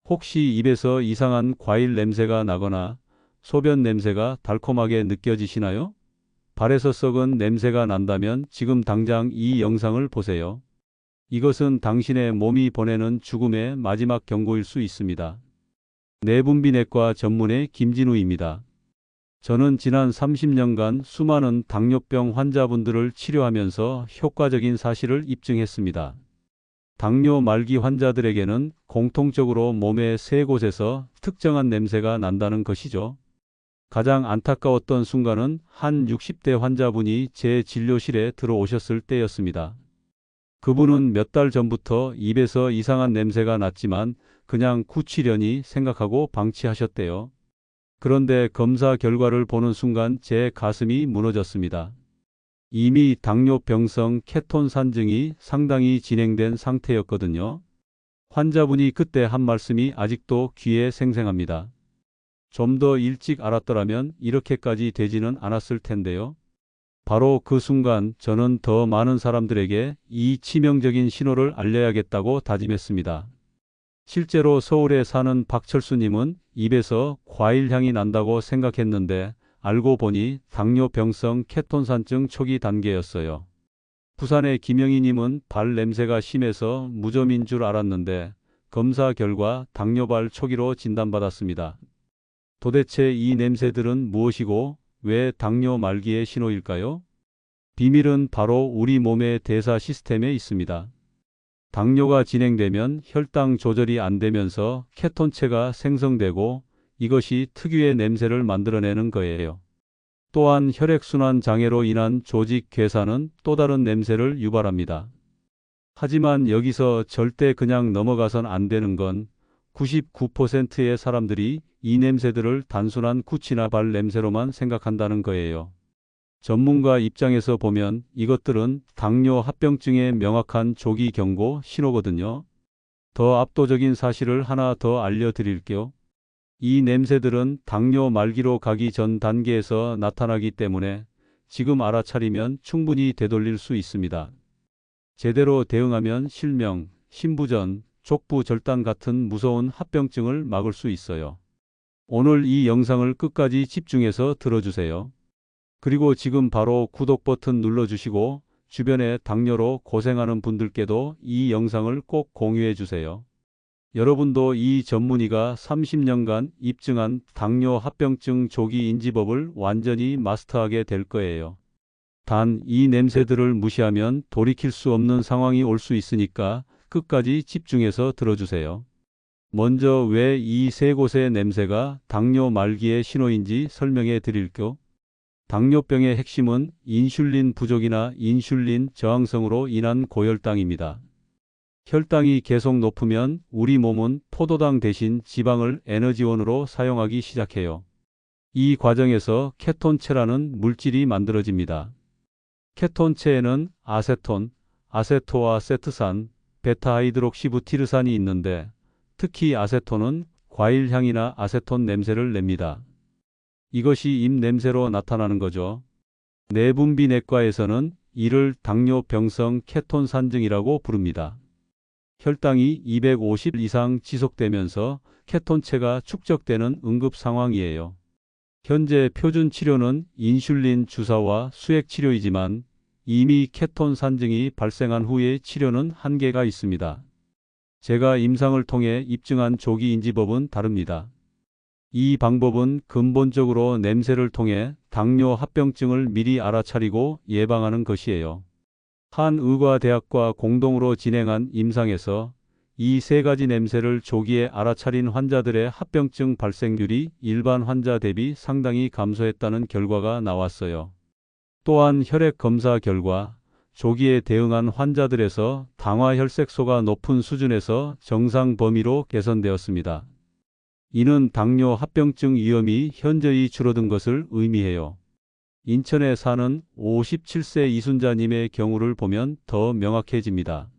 혹시 입에서 이상한 과일 냄새가 나거나 소변 냄새가 달콤하게 느껴지시나요? 발에서 썩은 냄새가 난다면 지금 당장 이 영상을 보세요. 이것은 당신의 몸이 보내는 죽음의 마지막 경고일 수 있습니다. 내분비내과 전문의 김진우입니다. 저는 지난 30년간 수많은 당뇨병 환자분들을 치료하면서 효과적인 사실을 입증했습니다. 당뇨 말기 환자들에게는 공통적으로 몸의 세 곳에서 특정한 냄새가 난다는 것이죠. 가장 안타까웠던 순간은 한 60대 환자분이 제 진료실에 들어오셨을 때였습니다. 그분은 몇 달 전부터 입에서 이상한 냄새가 났지만 그냥 구치려니 생각하고 방치하셨대요. 그런데 검사 결과를 보는 순간 제 가슴이 무너졌습니다. 이미 당뇨병성 케톤산증이 상당히 진행된 상태였거든요. 환자분이 그때 한 말씀이 아직도 귀에 생생합니다. 좀 더 일찍 알았더라면 이렇게까지 되지는 않았을 텐데요. 바로 그 순간 저는 더 많은 사람들에게 이 치명적인 신호를 알려야겠다고 다짐했습니다. 실제로 서울에 사는 박철수님은 입에서 과일 향이 난다고 생각했는데 알고 보니 당뇨병성 케톤산증 초기 단계였어요. 부산의 김영희님은 발 냄새가 심해서 무좀인 줄 알았는데 검사 결과 당뇨발 초기로 진단받았습니다. 도대체 이 냄새들은 무엇이고 왜 당뇨 말기의 신호일까요? 비밀은 바로 우리 몸의 대사 시스템에 있습니다. 당뇨가 진행되면 혈당 조절이 안 되면서 케톤체가 생성되고 이것이 특유의 냄새를 만들어내는 거예요. 또한 혈액순환 장애로 인한 조직 괴사는 또 다른 냄새를 유발합니다. 하지만 여기서 절대 그냥 넘어가선 안 되는 건 99%의 사람들이 이 냄새들을 단순한 구취나 발 냄새로만 생각한다는 거예요. 전문가 입장에서 보면 이것들은 당뇨 합병증의 명확한 조기 경고 신호거든요. 더 압도적인 사실을 하나 더 알려드릴게요. 이 냄새들은 당뇨 말기로 가기 전 단계에서 나타나기 때문에 지금 알아차리면 충분히 되돌릴 수 있습니다. 제대로 대응하면 실명, 심부전, 족부절단 같은 무서운 합병증을 막을 수 있어요. 오늘 이 영상을 끝까지 집중해서 들어주세요. 그리고 지금 바로 구독 버튼 눌러주시고 주변에 당뇨로 고생하는 분들께도 이 영상을 꼭 공유해 주세요. 여러분도 이 전문의가 30년간 입증한 당뇨 합병증 조기 인지법을 완전히 마스터하게 될 거예요. 단 이 냄새들을 무시하면 돌이킬 수 없는 상황이 올 수 있으니까 끝까지 집중해서 들어주세요. 먼저 왜 이 세 곳의 냄새가 당뇨 말기의 신호인지 설명해 드릴게요. 당뇨병의 핵심은 인슐린 부족이나 인슐린 저항성으로 인한 고혈당입니다. 혈당이 계속 높으면 우리 몸은 포도당 대신 지방을 에너지원으로 사용하기 시작해요. 이 과정에서 케톤체라는 물질이 만들어집니다. 케톤체에는 아세톤, 아세토아세트산, 베타하이드록시부티르산이 있는데 특히 아세톤은 과일 향이나 아세톤 냄새를 냅니다. 이것이 입 냄새로 나타나는 거죠. 내분비내과에서는 이를 당뇨병성 케톤산증이라고 부릅니다. 혈당이 250 이상 지속되면서 케톤체가 축적되는 응급 상황이에요. 현재 표준 치료는 인슐린 주사와 수액 치료이지만 이미 케톤 산증이 발생한 후의 치료는 한계가 있습니다. 제가 임상을 통해 입증한 조기 인지법은 다릅니다. 이 방법은 근본적으로 냄새를 통해 당뇨 합병증을 미리 알아차리고 예방하는 것이에요. 한 의과대학과 공동으로 진행한 임상에서 이 세 가지 냄새를 조기에 알아차린 환자들의 합병증 발생률이 일반 환자 대비 상당히 감소했다는 결과가 나왔어요. 또한 혈액 검사 결과 조기에 대응한 환자들에서 당화혈색소가 높은 수준에서 정상 범위로 개선되었습니다. 이는 당뇨 합병증 위험이 현저히 줄어든 것을 의미해요. 인천에 사는 57세 이순자님의 경우를 보면 더 명확해집니다.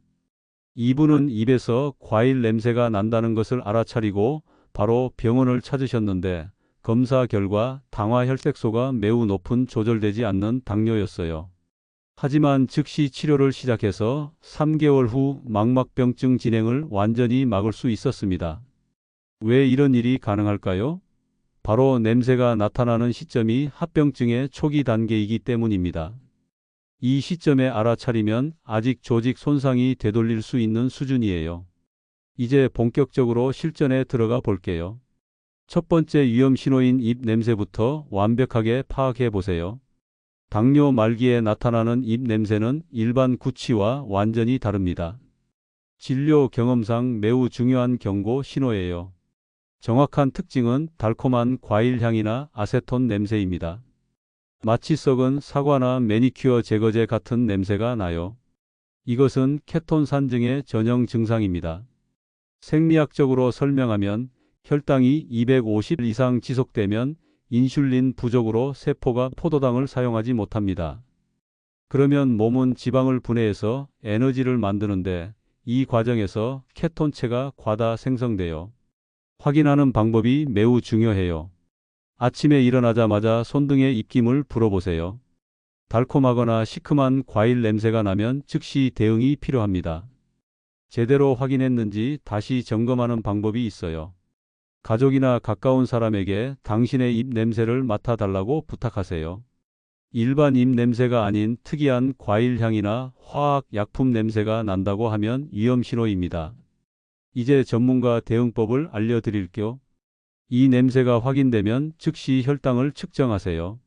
이분은 입에서 과일 냄새가 난다는 것을 알아차리고 바로 병원을 찾으셨는데 검사 결과 당화혈색소가 매우 높은 조절되지 않는 당뇨였어요. 하지만 즉시 치료를 시작해서 3개월 후 망막병증 진행을 완전히 막을 수 있었습니다. 왜 이런 일이 가능할까요? 바로 냄새가 나타나는 시점이 합병증의 초기 단계이기 때문입니다. 이 시점에 알아차리면 아직 조직 손상이 되돌릴 수 있는 수준이에요. 이제 본격적으로 실전에 들어가 볼게요. 첫 번째 위험 신호인 입 냄새부터 완벽하게 파악해 보세요. 당뇨 말기에 나타나는 입 냄새는 일반 구취와 완전히 다릅니다. 진료 경험상 매우 중요한 경고 신호예요. 정확한 특징은 달콤한 과일 향이나 아세톤 냄새입니다. 마치 썩은 사과나 매니큐어 제거제 같은 냄새가 나요. 이것은 케톤 산증의 전형 증상입니다. 생리학적으로 설명하면 혈당이 250 이상 지속되면 인슐린 부족으로 세포가 포도당을 사용하지 못합니다. 그러면 몸은 지방을 분해해서 에너지를 만드는데 이 과정에서 케톤체가 과다 생성돼요. 확인하는 방법이 매우 중요해요. 아침에 일어나자마자 손등에 입김을 불어보세요. 달콤하거나 시큼한 과일 냄새가 나면 즉시 대응이 필요합니다. 제대로 확인했는지 다시 점검하는 방법이 있어요. 가족이나 가까운 사람에게 당신의 입 냄새를 맡아달라고 부탁하세요. 일반 입 냄새가 아닌 특이한 과일 향이나 화학 약품 냄새가 난다고 하면 위험 신호입니다. 이제 전문가 대응법을 알려드릴게요. 이 냄새가 확인되면 즉시 혈당을 측정하세요.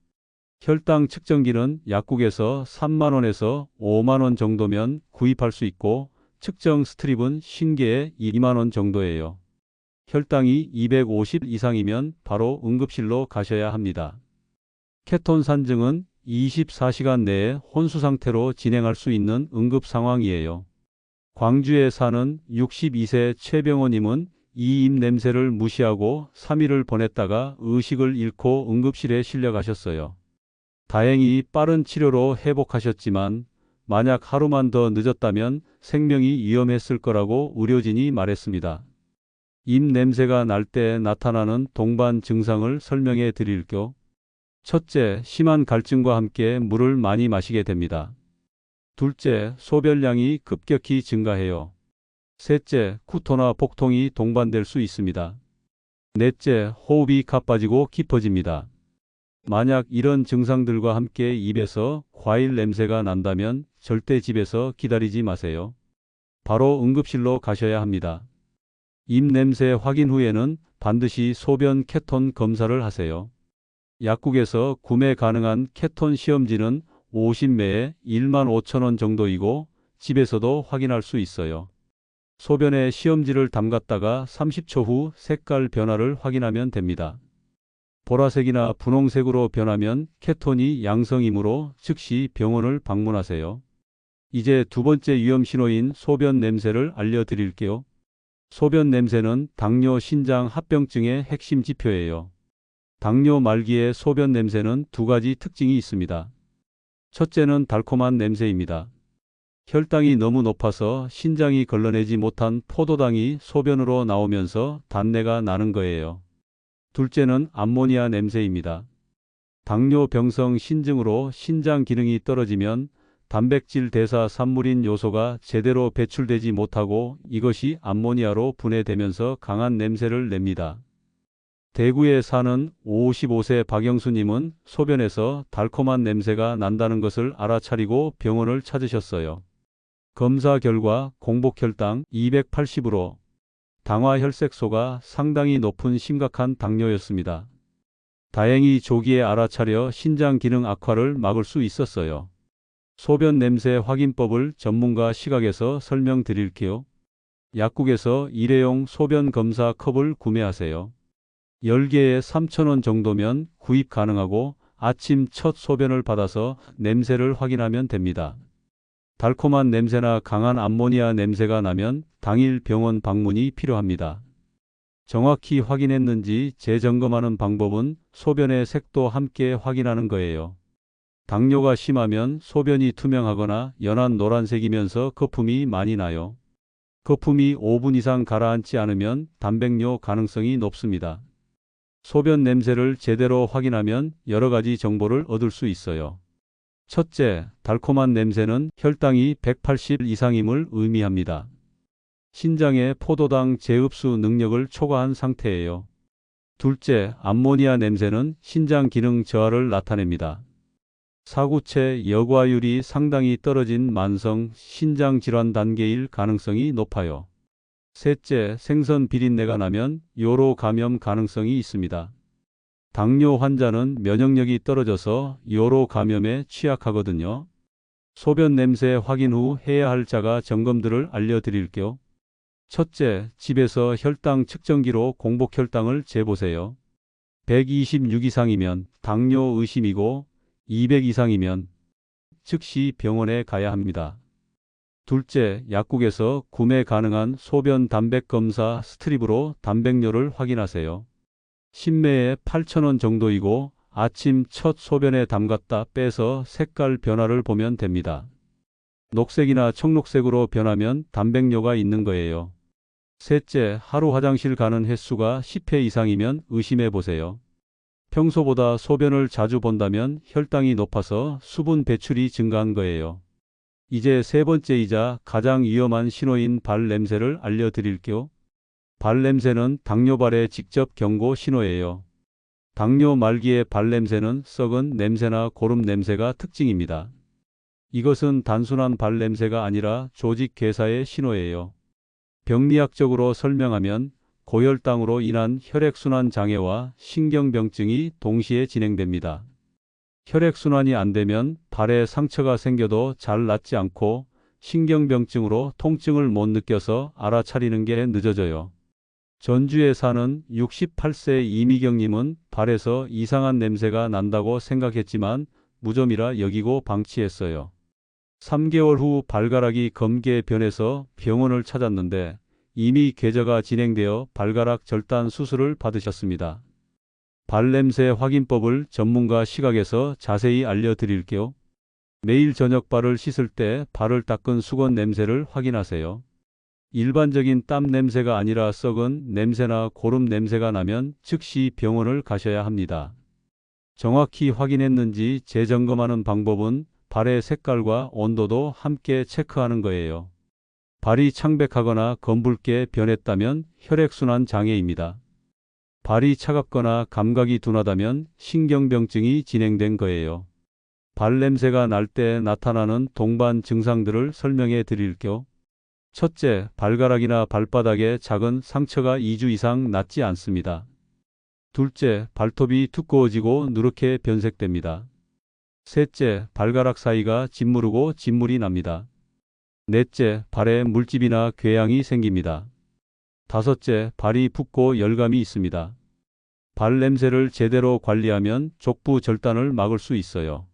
혈당 측정기는 약국에서 3만원에서 5만원 정도면 구입할 수 있고 측정 스트립은 신개에 2만원 정도예요. 혈당이 250 이상이면 바로 응급실로 가셔야 합니다. 케톤 산증은 24시간 내에 혼수 상태로 진행할 수 있는 응급 상황이에요. 광주에 사는 62세 최병호님은 이 입 냄새를 무시하고 3일을 보냈다가 의식을 잃고 응급실에 실려가셨어요. 다행히 빠른 치료로 회복하셨지만 만약 하루만 더 늦었다면 생명이 위험했을 거라고 의료진이 말했습니다. 입 냄새가 날 때 나타나는 동반 증상을 설명해 드릴게요. 첫째, 심한 갈증과 함께 물을 많이 마시게 됩니다. 둘째, 소변량이 급격히 증가해요. 셋째, 구토나 복통이 동반될 수 있습니다. 넷째, 호흡이 가빠지고 깊어집니다. 만약 이런 증상들과 함께 입에서 과일 냄새가 난다면 절대 집에서 기다리지 마세요. 바로 응급실로 가셔야 합니다. 입 냄새 확인 후에는 반드시 소변 케톤 검사를 하세요. 약국에서 구매 가능한 케톤 시험지는 50매에 15,000원 정도이고 집에서도 확인할 수 있어요. 소변에 시험지를 담갔다가 30초 후 색깔 변화를 확인하면 됩니다. 보라색이나 분홍색으로 변하면 케톤이 양성이므로 즉시 병원을 방문하세요. 이제 두 번째 위험 신호인 소변 냄새를 알려드릴게요. 소변 냄새는 당뇨 신장 합병증의 핵심 지표예요. 당뇨 말기의 소변 냄새는 두 가지 특징이 있습니다. 첫째는 달콤한 냄새입니다. 혈당이 너무 높아서 신장이 걸러내지 못한 포도당이 소변으로 나오면서 단내가 나는 거예요. 둘째는 암모니아 냄새입니다. 당뇨병성 신증으로 신장 기능이 떨어지면 단백질 대사 산물인 요소가 제대로 배출되지 못하고 이것이 암모니아로 분해되면서 강한 냄새를 냅니다. 대구에 사는 55세 박영수님은 소변에서 달콤한 냄새가 난다는 것을 알아차리고 병원을 찾으셨어요. 검사 결과 공복혈당 280으로 당화혈색소가 상당히 높은 심각한 당뇨였습니다. 다행히 조기에 알아차려 신장 기능 악화를 막을 수 있었어요. 소변 냄새 확인법을 전문가 시각에서 설명드릴게요. 약국에서 일회용 소변 검사 컵을 구매하세요. 10개에 3,000원 정도면 구입 가능하고 아침 첫 소변을 받아서 냄새를 확인하면 됩니다. 달콤한 냄새나 강한 암모니아 냄새가 나면 당일 병원 방문이 필요합니다. 정확히 확인했는지 재점검하는 방법은 소변의 색도 함께 확인하는 거예요. 당뇨가 심하면 소변이 투명하거나 연한 노란색이면서 거품이 많이 나요. 거품이 5분 이상 가라앉지 않으면 단백뇨 가능성이 높습니다. 소변 냄새를 제대로 확인하면 여러 가지 정보를 얻을 수 있어요. 첫째, 달콤한 냄새는 혈당이 180 이상임을 의미합니다. 신장의 포도당 재흡수 능력을 초과한 상태예요. 둘째, 암모니아 냄새는 신장 기능 저하를 나타냅니다. 사구체 여과율이 상당히 떨어진 만성 신장 질환 단계일 가능성이 높아요. 셋째, 생선 비린내가 나면 요로 감염 가능성이 있습니다. 당뇨 환자는 면역력이 떨어져서 요로 감염에 취약하거든요. 소변 냄새 확인 후 해야 할 자가 점검들을 알려드릴게요. 첫째, 집에서 혈당 측정기로 공복 혈당을 재보세요. 126 이상이면 당뇨 의심이고 200 이상이면 즉시 병원에 가야 합니다. 둘째, 약국에서 구매 가능한 소변 담백 검사 스트립으로 단백뇨를 확인하세요. 신매에 8,000원 정도이고 아침 첫 소변에 담갔다 빼서 색깔 변화를 보면 됩니다. 녹색이나 청록색으로 변하면 단백뇨가 있는 거예요. 셋째, 하루 화장실 가는 횟수가 10회 이상이면 의심해 보세요. 평소보다 소변을 자주 본다면 혈당이 높아서 수분 배출이 증가한 거예요. 이제 세 번째이자 가장 위험한 신호인 발 냄새를 알려드릴게요. 발 냄새는 당뇨발의 직접 경고 신호예요. 당뇨 말기의 발 냄새는 썩은 냄새나 고름 냄새가 특징입니다. 이것은 단순한 발 냄새가 아니라 조직 괴사의 신호예요. 병리학적으로 설명하면 고혈당으로 인한 혈액순환 장애와 신경병증이 동시에 진행됩니다. 혈액순환이 안 되면 발에 상처가 생겨도 잘 낫지 않고 신경병증으로 통증을 못 느껴서 알아차리는 게 늦어져요. 전주에 사는 68세 이미경님은 발에서 이상한 냄새가 난다고 생각했지만 무좀이라 여기고 방치했어요. 3개월 후 발가락이 검게 변해서 병원을 찾았는데 이미 궤저가 진행되어 발가락 절단 수술을 받으셨습니다. 발냄새 확인법을 전문가 시각에서 자세히 알려드릴게요. 매일 저녁 발을 씻을 때 발을 닦은 수건 냄새를 확인하세요. 일반적인 땀 냄새가 아니라 썩은 냄새나 고름 냄새가 나면 즉시 병원을 가셔야 합니다. 정확히 확인했는지 재점검하는 방법은 발의 색깔과 온도도 함께 체크하는 거예요. 발이 창백하거나 검붉게 변했다면 혈액순환 장애입니다. 발이 차갑거나 감각이 둔하다면 신경병증이 진행된 거예요. 발냄새가 날 때 나타나는 동반 증상들을 설명해 드릴게요. 첫째, 발가락이나 발바닥에 작은 상처가 2주 이상 낫지 않습니다. 둘째, 발톱이 두꺼워지고 누렇게 변색됩니다. 셋째, 발가락 사이가 짓무르고 진물이 납니다. 넷째, 발에 물집이나 궤양이 생깁니다. 다섯째, 발이 붓고 열감이 있습니다. 발 냄새를 제대로 관리하면 족부 절단을 막을 수 있어요.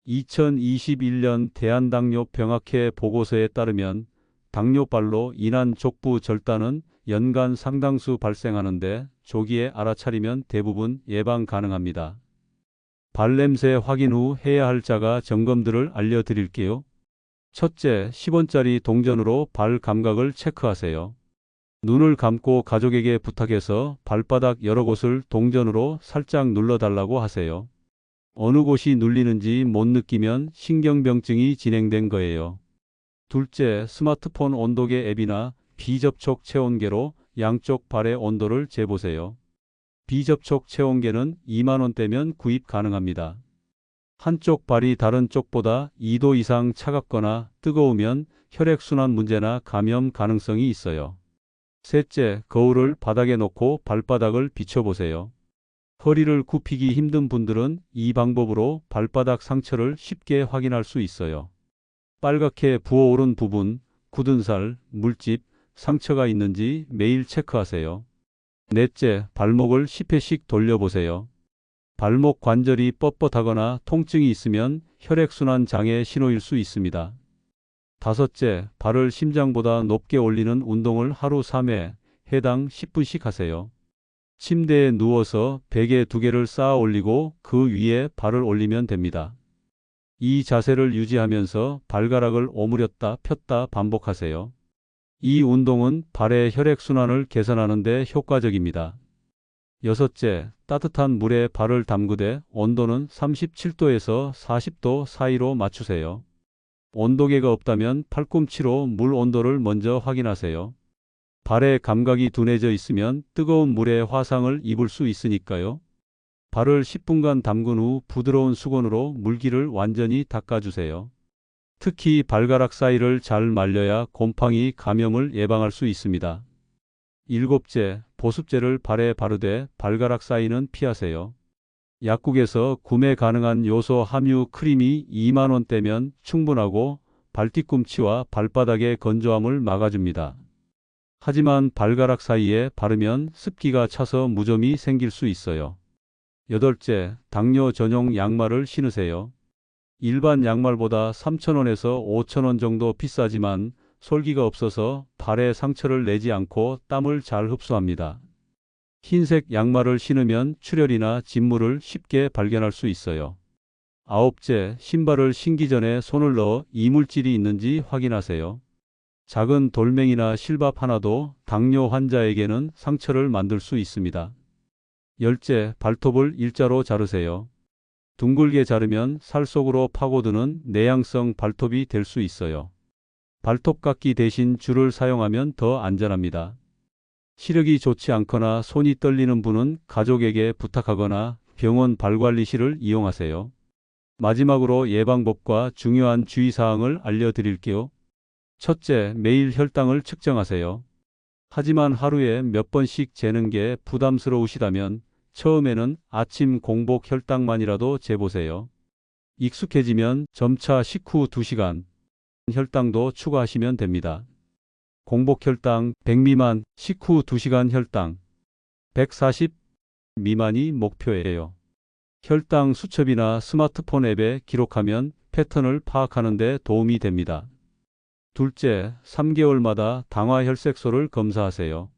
2021년 대한당뇨병학회 보고서에 따르면 당뇨발로 인한 족부 절단은 연간 상당수 발생하는데 조기에 알아차리면 대부분 예방 가능합니다. 발냄새 확인 후 해야 할 자가 점검들을 알려드릴게요. 첫째, 10원짜리 동전으로 발 감각을 체크하세요. 눈을 감고 가족에게 부탁해서 발바닥 여러 곳을 동전으로 살짝 눌러달라고 하세요. 어느 곳이 눌리는지 못 느끼면 신경병증이 진행된 거예요. 둘째, 스마트폰 온도계 앱이나 비접촉 체온계로 양쪽 발의 온도를 재보세요. 비접촉 체온계는 2만 원대면 구입 가능합니다. 한쪽 발이 다른 쪽보다 2도 이상 차갑거나 뜨거우면 혈액순환 문제나 감염 가능성이 있어요. 셋째, 거울을 바닥에 놓고 발바닥을 비춰보세요. 허리를 굽히기 힘든 분들은 이 방법으로 발바닥 상처를 쉽게 확인할 수 있어요. 빨갛게 부어오른 부분, 굳은 살, 물집, 상처가 있는지 매일 체크하세요. 넷째, 발목을 10회씩 돌려보세요. 발목 관절이 뻣뻣하거나 통증이 있으면 혈액순환 장애 신호일 수 있습니다. 다섯째, 발을 심장보다 높게 올리는 운동을 하루 3회, 해당 10분씩 하세요. 침대에 누워서 베개 2개를 쌓아 올리고 그 위에 발을 올리면 됩니다. 이 자세를 유지하면서 발가락을 오므렸다 폈다 반복하세요. 이 운동은 발의 혈액순환을 개선하는 데 효과적입니다. 여섯째, 따뜻한 물에 발을 담그되 온도는 37도에서 40도 사이로 맞추세요. 온도계가 없다면 팔꿈치로 물 온도를 먼저 확인하세요. 발의 감각이 둔해져 있으면 뜨거운 물에 화상을 입을 수 있으니까요. 발을 10분간 담근 후 부드러운 수건으로 물기를 완전히 닦아주세요. 특히 발가락 사이를 잘 말려야 곰팡이 감염을 예방할 수 있습니다. 일곱째, 보습제를 발에 바르되 발가락 사이는 피하세요. 약국에서 구매 가능한 요소 함유 크림이 2만 원대면 충분하고 발뒤꿈치와 발바닥의 건조함을 막아줍니다. 하지만 발가락 사이에 바르면 습기가 차서 무좀이 생길 수 있어요. 여덟째, 당뇨 전용 양말을 신으세요. 일반 양말보다 3,000원에서 5,000원 정도 비싸지만 솔기가 없어서 발에 상처를 내지 않고 땀을 잘 흡수합니다. 흰색 양말을 신으면 출혈이나 진물을 쉽게 발견할 수 있어요. 아홉째, 신발을 신기 전에 손을 넣어 이물질이 있는지 확인하세요. 작은 돌멩이나 실밥 하나도 당뇨 환자에게는 상처를 만들 수 있습니다. 열째, 발톱을 일자로 자르세요. 둥글게 자르면 살 속으로 파고드는 내향성 발톱이 될 수 있어요. 발톱깎이 대신 줄을 사용하면 더 안전합니다. 시력이 좋지 않거나 손이 떨리는 분은 가족에게 부탁하거나 병원 발관리실을 이용하세요. 마지막으로 예방법과 중요한 주의사항을 알려드릴게요. 첫째, 매일 혈당을 측정하세요. 하지만 하루에 몇 번씩 재는 게 부담스러우시다면 처음에는 아침 공복 혈당만이라도 재보세요. 익숙해지면 점차 식후 2시간 혈당도 추가하시면 됩니다. 공복 혈당 100 미만, 식후 2시간 혈당 140 미만이 목표예요. 혈당 수첩이나 스마트폰 앱에 기록하면 패턴을 파악하는 데 도움이 됩니다. 둘째, 3개월마다 당화혈색소를 검사하세요.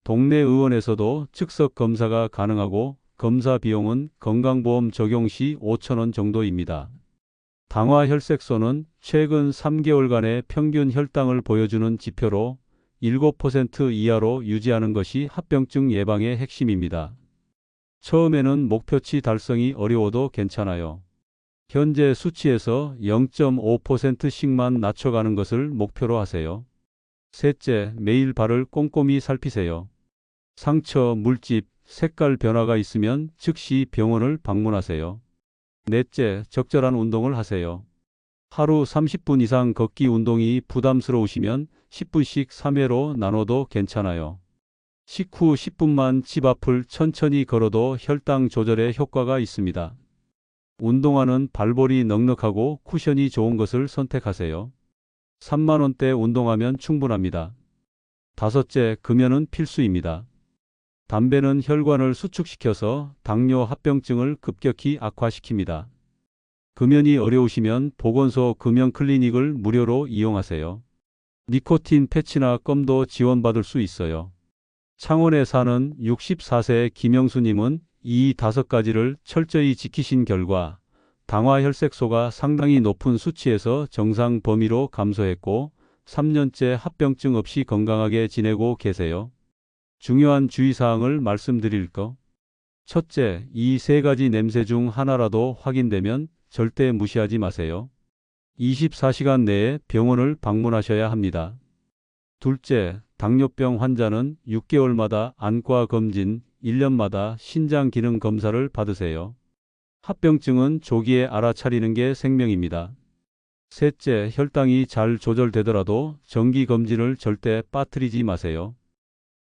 동네 의원에서도 즉석 검사가 가능하고 검사 비용은 건강보험 적용 시 5,000원 정도입니다. 당화혈색소는 최근 3개월간의 평균 혈당을 보여주는 지표로 7% 이하로 유지하는 것이 합병증 예방의 핵심입니다. 처음에는 목표치 달성이 어려워도 괜찮아요. 현재 수치에서 0.5%씩만 낮춰가는 것을 목표로 하세요. 셋째, 매일 발을 꼼꼼히 살피세요. 상처, 물집, 색깔 변화가 있으면 즉시 병원을 방문하세요. 넷째, 적절한 운동을 하세요. 하루 30분 이상 걷기 운동이 부담스러우시면 10분씩 3회로 나눠도 괜찮아요. 식후 10분만 집 앞을 천천히 걸어도 혈당 조절에 효과가 있습니다. 운동화는 발볼이 넉넉하고 쿠션이 좋은 것을 선택하세요. 3만 원대 운동하면 충분합니다. 다섯째, 금연은 필수입니다. 담배는 혈관을 수축시켜서 당뇨 합병증을 급격히 악화시킵니다. 금연이 어려우시면 보건소 금연 클리닉을 무료로 이용하세요. 니코틴 패치나 껌도 지원받을 수 있어요. 창원에 사는 64세 김영수님은 이 5가지를 철저히 지키신 결과 당화혈색소가 상당히 높은 수치에서 정상 범위로 감소했고 3년째 합병증 없이 건강하게 지내고 계세요. 중요한 주의사항을 말씀드릴까? 첫째, 이 3가지 냄새 중 하나라도 확인되면 절대 무시하지 마세요. 24시간 내에 병원을 방문하셔야 합니다. 둘째, 당뇨병 환자는 6개월마다 안과 검진, 1년마다 신장 기능 검사를 받으세요. 합병증은 조기에 알아차리는 게 생명입니다. 셋째, 혈당이 잘 조절되더라도 정기검진을 절대 빠뜨리지 마세요.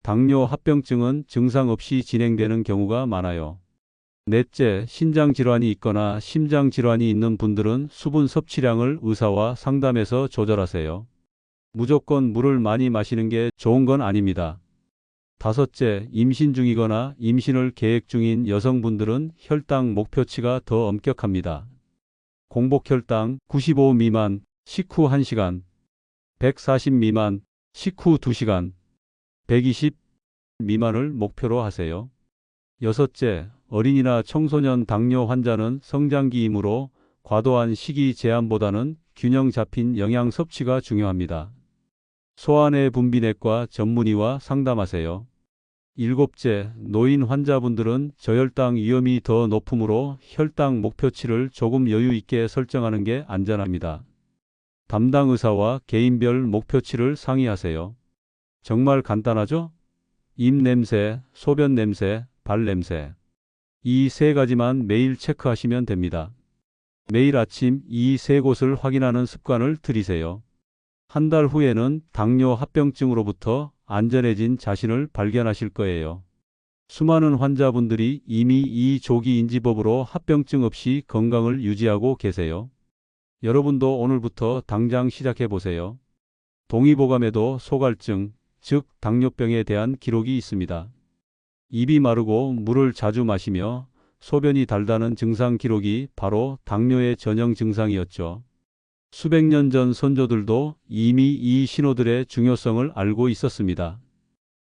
당뇨 합병증은 증상 없이 진행되는 경우가 많아요. 넷째, 신장질환이 있거나 심장질환이 있는 분들은 수분 섭취량을 의사와 상담해서 조절하세요. 무조건 물을 많이 마시는 게 좋은 건 아닙니다. 다섯째, 임신 중이거나 임신을 계획 중인 여성분들은 혈당 목표치가 더 엄격합니다. 공복 혈당 95 미만, 식후 1시간, 140 미만, 식후 2시간, 120 미만을 목표로 하세요. 여섯째, 어린이나 청소년 당뇨 환자는 성장기이므로 과도한 식이 제한보다는 균형 잡힌 영양 섭취가 중요합니다. 소아내 분비내과 전문의와 상담하세요. 일곱째, 노인 환자분들은 저혈당 위험이 더 높으므로 혈당 목표치를 조금 여유 있게 설정하는 게 안전합니다. 담당 의사와 개인별 목표치를 상의하세요. 정말 간단하죠? 입 냄새, 소변 냄새, 발 냄새. 이 세 가지만 매일 체크하시면 됩니다. 매일 아침 이 세 곳을 확인하는 습관을 들이세요. 한 달 후에는 당뇨 합병증으로부터 안전해진 자신을 발견하실 거예요. 수많은 환자분들이 이미 이 조기인지법으로 합병증 없이 건강을 유지하고 계세요. 여러분도 오늘부터 당장 시작해 보세요. 동의보감에도 소갈증, 즉 당뇨병에 대한 기록이 있습니다. 입이 마르고 물을 자주 마시며 소변이 달다는 증상 기록이 바로 당뇨의 전형 증상이었죠. 수백 년 전 선조들도 이미 이 신호들의 중요성을 알고 있었습니다.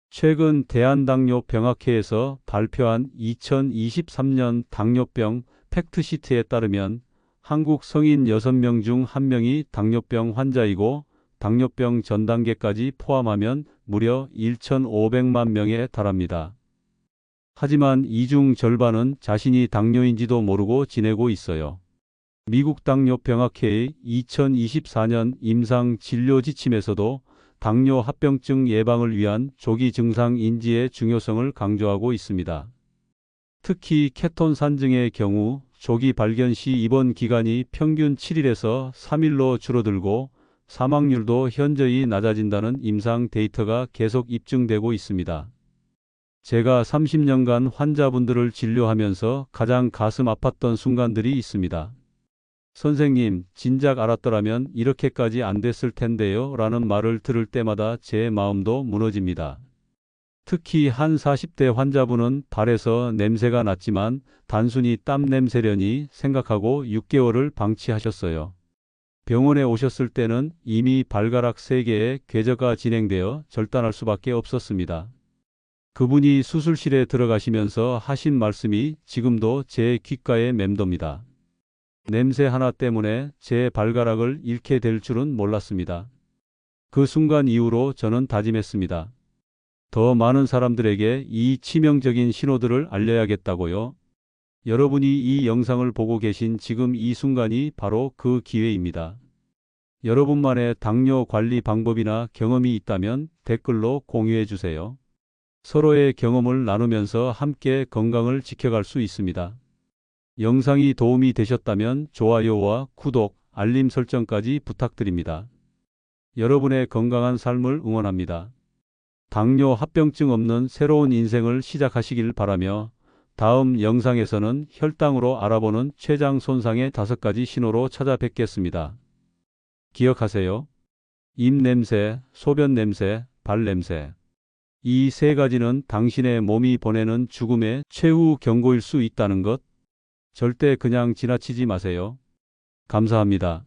최근 대한당뇨병학회에서 발표한 2023년 당뇨병 팩트시트에 따르면 한국 성인 6명 중 1명이 당뇨병 환자이고 당뇨병 전 단계까지 포함하면 무려 1,500만 명에 달합니다. 하지만 이 중 절반은 자신이 당뇨인지도 모르고 지내고 있어요. 미국 당뇨병학회의 2024년 임상 진료 지침에서도 당뇨 합병증 예방을 위한 조기 증상 인지의 중요성을 강조하고 있습니다. 특히 케톤 산증의 경우 조기 발견 시 입원 기간이 평균 7일에서 3일로 줄어들고 사망률도 현저히 낮아진다는 임상 데이터가 계속 입증되고 있습니다. 제가 30년간 환자분들을 진료하면서 가장 가슴 아팠던 순간들이 있습니다. 선생님, 진작 알았더라면 이렇게까지 안 됐을 텐데요 라는 말을 들을 때마다 제 마음도 무너집니다. 특히 한 40대 환자분은 발에서 냄새가 났지만 단순히 땀 냄새려니 생각하고 6개월을 방치하셨어요. 병원에 오셨을 때는 이미 발가락 3개의 궤저가 진행되어 절단할 수밖에 없었습니다. 그분이 수술실에 들어가시면서 하신 말씀이 지금도 제 귓가에 맴돕니다. 냄새 하나 때문에 제 발가락을 잃게 될 줄은 몰랐습니다. 그 순간 이후로 저는 다짐했습니다. 더 많은 사람들에게 이 치명적인 신호들을 알려야겠다고요. 여러분이 이 영상을 보고 계신 지금 이 순간이 바로 그 기회입니다. 여러분만의 당뇨 관리 방법이나 경험이 있다면 댓글로 공유해 주세요. 서로의 경험을 나누면서 함께 건강을 지켜갈 수 있습니다. 영상이 도움이 되셨다면 좋아요와 구독, 알림 설정까지 부탁드립니다. 여러분의 건강한 삶을 응원합니다. 당뇨 합병증 없는 새로운 인생을 시작하시길 바라며 다음 영상에서는 혈당으로 알아보는 췌장 손상의 5가지 신호로 찾아뵙겠습니다. 기억하세요. 입 냄새, 소변 냄새, 발 냄새. 이 세 가지는 당신의 몸이 보내는 죽음의 최후 경고일 수 있다는 것. 절대 그냥 지나치지 마세요. 감사합니다.